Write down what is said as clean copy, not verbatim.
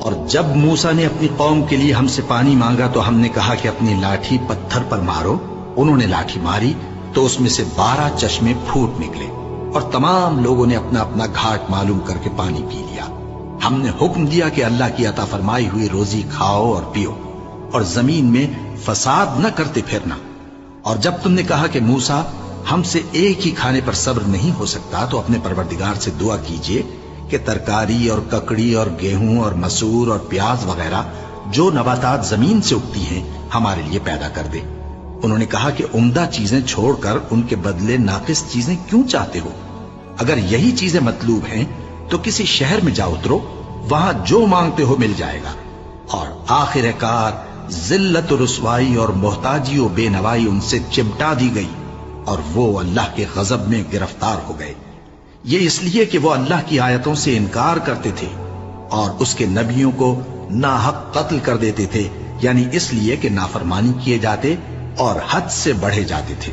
اور جب موسیٰ نے اپنی قوم کے لیے ہم سے پانی مانگا تو ہم نے کہا کہ اپنی لاٹھی پتھر پر مارو. انہوں نے لاٹھی ماری تو اس میں سے 12 چشمے پھوٹ نکلے اور تمام لوگوں نے اپنا اپنا گھاٹ معلوم کر کے پانی پی لیا. ہم نے حکم دیا کہ اللہ کی عطا فرمائی ہوئی روزی کھاؤ اور پیو اور زمین میں فساد نہ کرتے پھرنا. اور جب تم نے کہا کہ موسیٰ ہم سے ایک ہی کھانے پر صبر نہیں ہو سکتا تو اپنے پروردگار سے دعا کیجئے کہ ترکاری اور ککڑی اور گیہوں اور مسور اور پیاز وغیرہ جو نباتات زمین سے اگتی ہیں ہمارے لیے پیدا کر دے. انہوں نے کہا کہ عمدہ چیزیں چھوڑ کر ان کے بدلے ناقص چیزیں کیوں چاہتے ہو؟ اگر یہی چیزیں مطلوب ہیں تو کسی شہر میں جا اترو، وہاں جو مانگتے ہو مل جائے گا. اور آخر کار ذلت و رسوائی اور محتاجی و بے نوائی ان سے چمٹا دی گئی اور وہ اللہ کے غضب میں گرفتار ہو گئے. یہ اس لیے کہ وہ اللہ کی آیتوں سے انکار کرتے تھے اور اس کے نبیوں کو ناحق قتل کر دیتے تھے، یعنی اس لیے کہ نافرمانی کیے جاتے اور حد سے بڑھے جاتے تھے.